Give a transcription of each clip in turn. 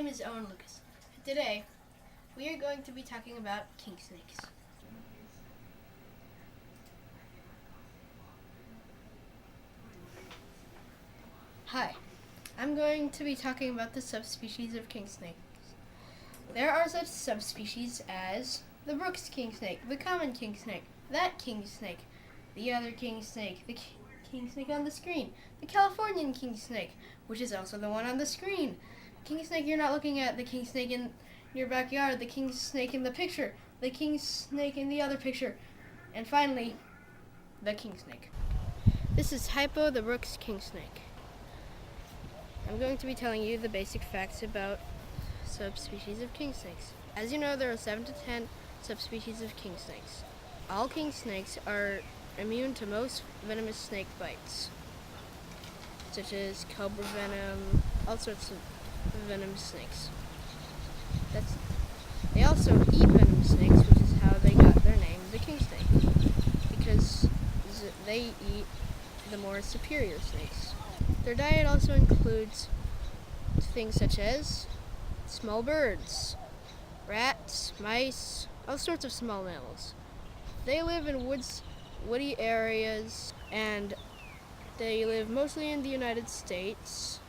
is Owen Lucas. Today, we are going to be talking about king snakes. Hi, I'm going to be talking about the subspecies of king snakes. There are such subspecies as the Brooks king snake, the common king snake, that king snake, the other king snake, the king snake on the screen, the Californian king snake, which is also the one on the screen. King snake you're not looking at, the king snake in your backyard, the king snake in the picture, the king snake in the other picture, and finally, the king snake. This is Hypo, the Brooks king snake. I'm going to be telling you the basic facts about subspecies of king snakes. As you know, there are 7 to 10 subspecies of king snakes. All king snakes are immune to most venomous snake bites, such as cobra venom, all sorts of venomous snakes. They also eat venomous snakes, which is how they got their name, the king snake, because they eat the more superior snakes. Their diet also includes things such as small birds, rats, mice, all sorts of small mammals. They live in woody areas, and they live mostly in the United States.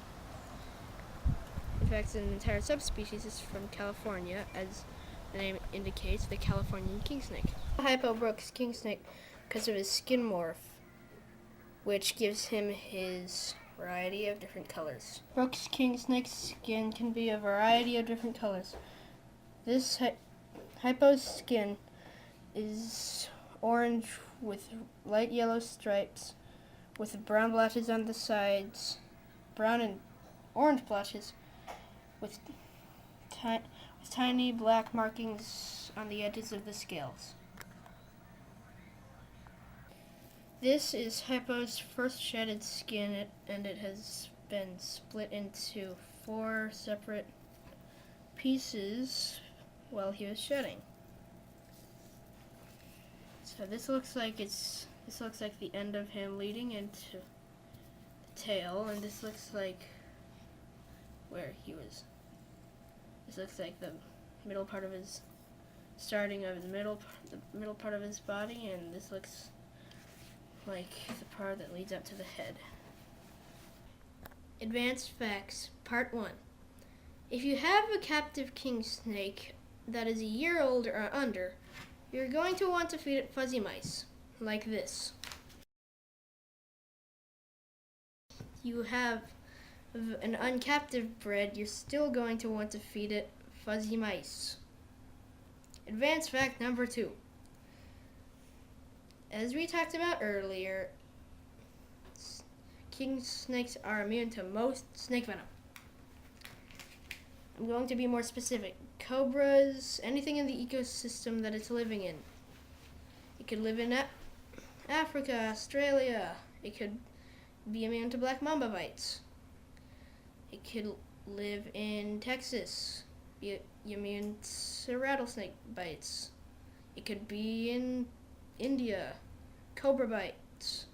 In fact, an entire subspecies is from California, as the name indicates, the Californian king snake. Hypo Brooks king snake because of his skin morph, which gives him his variety of different colors. Brooks king snake's skin can be a variety of different colors. This Hypo's skin is orange with light yellow stripes, with brown blotches on the sides, brown and orange blotches, with tiny black markings on the edges of the scales. This is Hypo's first shedded skin, and it has been split into 4 separate pieces while he was shedding. So this looks like the end of him leading into the tail, and this looks like where he was. This looks like the middle part of his the middle part of his body, and this looks like the part that leads up to the head. Advanced Facts, Part 1. If you have a captive king snake that is a year old or under, you're going to want to feed it fuzzy mice, like this. You have an uncaptive bred, you're still going to want to feed it fuzzy mice. Advanced fact number 2. As we talked about earlier, king snakes are immune to most snake venom. I'm going to be more specific. Cobras, anything in the ecosystem that it's living in. It could live in Africa, Australia. It could be immune to black mamba bites. It could live in Texas, be immune to rattlesnake bites. It could be in India, cobra bites.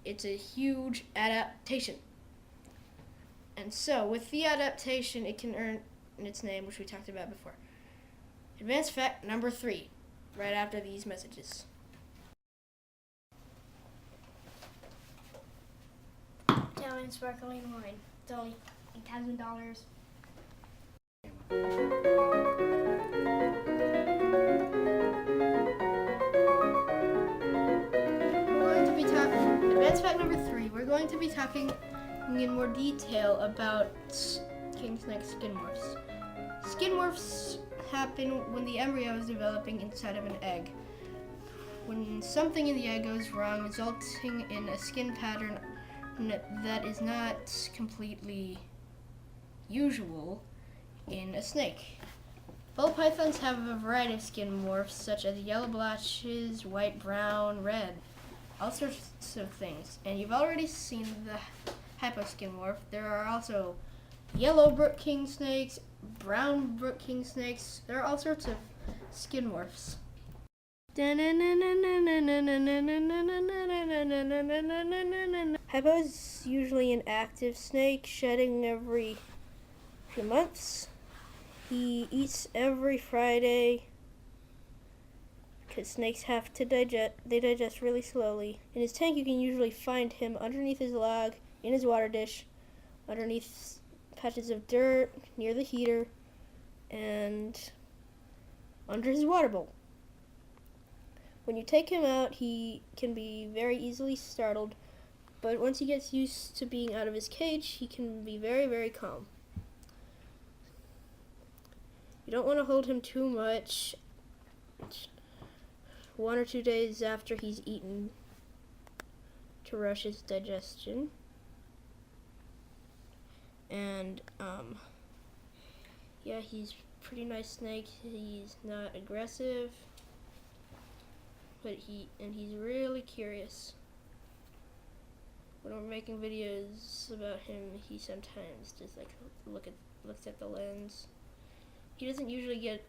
It's a huge adaptation. And so, with the adaptation, it can earn its name, which we talked about before. Advanced fact number 3, right after these messages. Italian sparkling wine. It's only $8,000. Advanced fact number 3, we're going to be talking in more detail about king snake skin morphs. Skin morphs happen when the embryo is developing inside of an egg. When something in the egg goes wrong, resulting in a skin pattern that is not completely usual in a snake. Ball pythons have a variety of skin morphs, such as yellow blotches, white, brown, red, all sorts of things. And you've already seen the Hypo skin morph. There are also yellow brook king snakes, brown brook king snakes. There are all sorts of skin morphs. Hypo is usually an active snake, shedding every few months. He eats every Friday because snakes have to digest. They digest really slowly. In his tank, you can usually find him underneath his log, in his water dish, underneath patches of dirt, near the heater, and under his water bowl. When you take him out, he can be very easily startled, but once he gets used to being out of his cage, he can be very, very calm. You don't want to hold him too much. 1 or 2 days after he's eaten to rush his digestion. And, yeah, he's a pretty nice snake. He's not aggressive, but he's really curious. When we're making videos about him, he sometimes just like looks at the lens. He doesn't usually get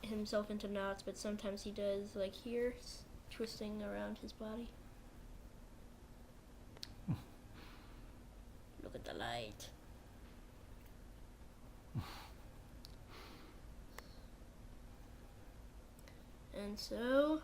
himself into knots, but sometimes he does, like here, twisting around his body. Look at the light. And so,